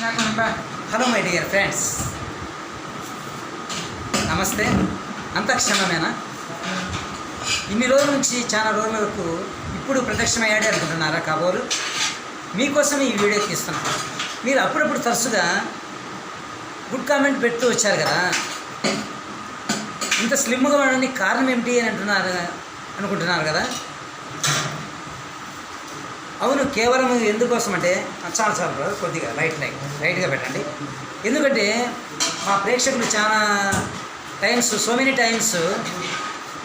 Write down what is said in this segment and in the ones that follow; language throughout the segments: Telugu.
హలో మై డియర్ ఫ్రెండ్స్, నమస్తే. అంత క్షణమేనా? ఇన్ని రోజుల నుంచి చాలా రోజుల వరకు ఇప్పుడు ప్రత్యక్షమయ్యాడే అనుకుంటున్నారా కాబోలు? మీకోసం ఈ వీడియో తీస్తున్నాను. మీరు అప్పుడప్పుడు తరచుగా గుడ్ కామెంట్ పెడుతూ వచ్చారు కదా, ఇంత స్లిమ్గా ఉండడానికి కారణం ఏమిటి అని అనుకుంటున్నారు కదా. అవును, కేవలం ఎందుకోసం అంటే చాలా కొద్దిగా లైట్గా పెట్టండి. ఎందుకంటే మా ప్రేక్షకులు చాలా టైమ్స్, సో మెనీ టైమ్స్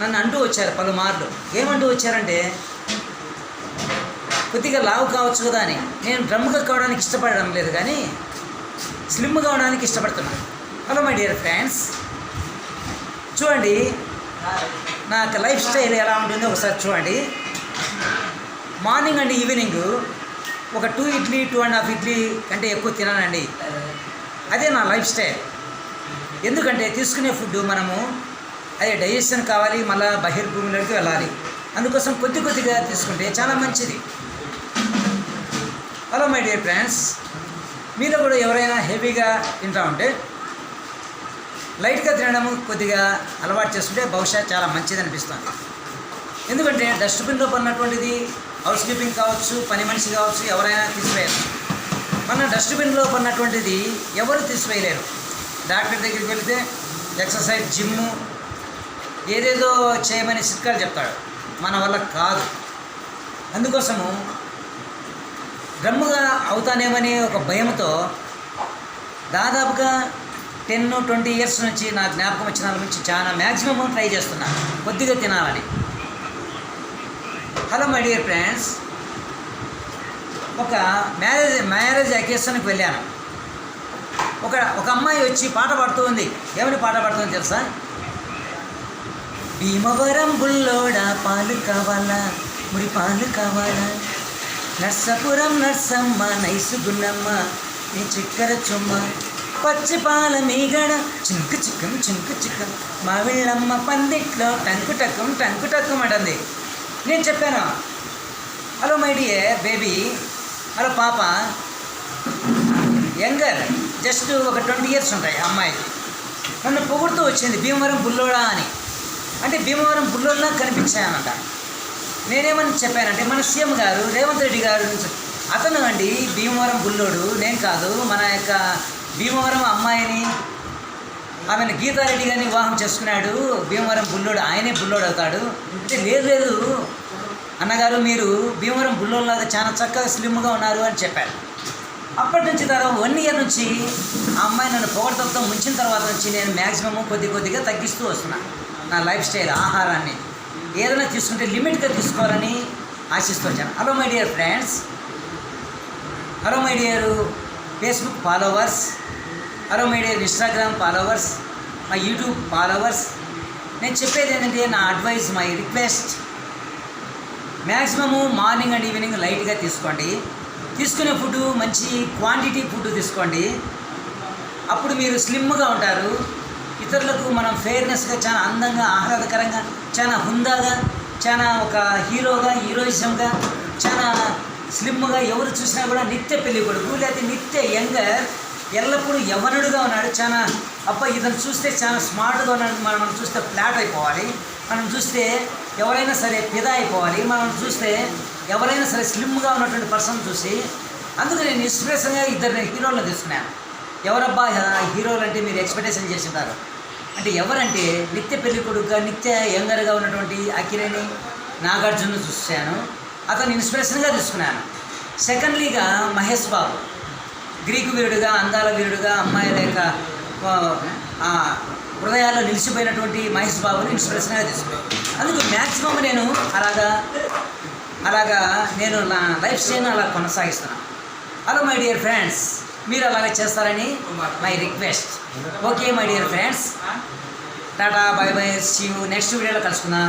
నన్ను అంటూ వచ్చారు పలుమార్లు. ఏమంటూ వచ్చారంటే, కొద్దిగా లావు కావచ్చు కదా అని. నేను డ్రమ్గా కావడానికి ఇష్టపడడం లేదు, కానీ స్లిమ్గా అవడానికి ఇష్టపడుతున్నాను. హలో మై డియర్ ఫ్రెండ్స్, చూడండి నా లైఫ్ స్టైల్ ఎలా ఉంటుందో ఒకసారి చూడండి. మార్నింగ్ అండ్ ఈవినింగ్ ఒక 2 ఇడ్లీ 2.5 ఇడ్లీ కంటే ఎక్కువ తినానండి. అదే నా లైఫ్ స్టైల్. ఎందుకంటే తీసుకునే ఫుడ్ మనము అదే డైజెషన్ కావాలి, మళ్ళీ బహిర్భూమిలోకి వెళ్ళాలి. అందుకోసం కొద్దిగా తీసుకుంటే చాలా మంచిది. హలో మై డియర్ ఫ్రెండ్స్, మీలో కూడా ఎవరైనా హెవీగా తింటా ఉంటే లైట్గా తినడం కొద్దిగా అలవాటు చేసుకుంటే బహుశా చాలా మంచిది అనిపిస్తుంది. ఎందుకంటే డస్ట్బిన్లో పడినటువంటిది హౌస్ కీపింగ్ కావచ్చు, పని మనిషి కావచ్చు, ఎవరైనా తీసివేయరు. మన డస్ట్బిన్లో పడినటువంటిది ఎవరు తీసివేయలేరు. డాక్టర్ దగ్గరికి వెళితే ఎక్సర్సైజ్, జిమ్ము, ఏదేదో చేయమని చిట్కాలు చెప్తాడు. మన వల్ల కాదు. అందుకోసము డ్రమ్ముగా అవుతానేమని ఒక భయంతో దాదాపుగా 10-20 ఇయర్స్ నుంచి నా జ్ఞాపకం వచ్చిన నుంచి చాలా మ్యాక్సిమం ట్రై చేస్తున్నాను కొద్దిగా తినాలని. హలో మై డియర్ ఫ్రెండ్స్, ఒక మ్యారేజ్ అకేషన్కి వెళ్ళాను. ఒక అమ్మాయి వచ్చి పాట పాడుతూ ఉంది. ఏమని పాట పాడుతుంది తెలుసా? భీమవరం బుల్లోడా పాలు కావాలా, మురి పాలు కావాలా, నర్సపురం నర్సమ్మ నైసు గున్నమ్మ నీ చిక్కర చుమ్మ, పచ్చి పాల మీగడ చింకు చిక్కం మావిళ్ళమ్మ పందిట్లో టంకు టక్కం అంటుంది. నేను చెప్పాను, hello my dear baby, hello పాప, యంగర్, జస్ట్ ఒక 20 ఇయర్స్ ఉంటాయి అమ్మాయికి. నన్ను పొగుడుతూ వచ్చింది భీమవరం బుల్లోడా అని. అంటే భీమవరం బుల్లోడ్లా కనిపించాయన్నమాట. నేనేమని చెప్పానంటే, మన సీఎం గారు రేవంత్ రెడ్డి గారు అతను అండి భీమవరం బుల్లోడు, నేను కాదు. మన యొక్క భీమవరం అమ్మాయిని, ఆమెను గీతారెడ్డి గారిని వివాహం చేసుకున్నాడు, భీమవరం బుల్లోడు, ఆయనే బుల్లోడు అవుతాడు అంటే. లేదు అన్నగారు, మీరు భీమవరం బుల్లోడ్లాగా చాలా చక్కగా స్లిమ్గా ఉన్నారు అని చెప్పారు. అప్పటి నుంచి తర్వాత 1 ఇయర్ నుంచి ఆ అమ్మాయి నన్ను పొగడతలతో ముంచిన తర్వాత నుంచి నేను మ్యాక్సిమం కొద్దిగా తగ్గిస్తూ వస్తున్నాను. నా లైఫ్ స్టైల్, ఆహారాన్ని ఏదైనా తీసుకుంటే లిమిట్గా తీసుకోవాలని ఆశిస్తూ వచ్చాను. Hello my dear friends, hello my dear Facebook followers, hello my dear Instagram followers, మా యూట్యూబ్ ఫాలోవర్స్, నేను చెప్పేది ఏంటంటే, నా advice, my request, maximum morning and evening లైట్గా తీసుకోండి. తీసుకునే ఫుడ్ మంచి క్వాంటిటీ ఫుడ్ తీసుకోండి. అప్పుడు మీరు స్లిమ్గా ఉంటారు. ఇతరులకు మనం ఫెయిర్నెస్గా, చాలా అందంగా, ఆహ్లాదకరంగా, చాలా హుందాగా, చాలా ఒక హీరోగా, హీరోయిజంగా, చాలా స్లిమ్గా, ఎవరు చూసినా కూడా నిత్య పెళ్లి కొడుకు లేకపోతే నిత్య యంగర్, ఎల్లప్పుడూ యవ్వనుడుగా ఉన్నాడు. చాలా ఇతను చూస్తే చాలా స్మార్ట్గా ఉన్నాడు. మనం చూస్తే ఫ్లాట్ అయిపోవాలి. మనం చూస్తే ఎవరైనా సరే ఫిదా అయిపోవాలి. మనం చూస్తే ఎవరైనా సరే స్లిమ్గా ఉన్నటువంటి పర్సన్ చూసి, అందుకు నేను ఇన్స్పిరేషన్గా 2 హీరోలను తీసుకున్నాను. ఎవరబ్బా హీరోలు అంటే మీరు ఎక్స్పెక్టేషన్ చేసింటారు అంటే, ఎవరంటే నిత్య పెళ్లి కొడుకుగా, నిత్య యంగర్గా ఉన్నటువంటి అక్కినేని నాగార్జున చూశాను. అతను ఇన్స్పిరేషన్గా తీసుకున్నాను. సెకండ్లీగా మహేష్ బాబు, గ్రీకు వీరుడుగా, అందాల వీరుడుగా, అమ్మాయిల యొక్క హృదయాల్లో నిలిచిపోయినటువంటి మహేష్ బాబుని ఇన్స్పిరేషన్గా తీసుకున్నాను. అందుకు మ్యాక్సిమం నేను అలాగా నేను నా లైఫ్ స్టైల్ అలా కొనసాగిస్తున్నాను. హలో మై డియర్ ఫ్రెండ్స్, మీరు అలాగే చేస్తారని my request. Okay my dear friends, tata, bye bye, see you. Next వీడియోలో కలుసుకుందాం.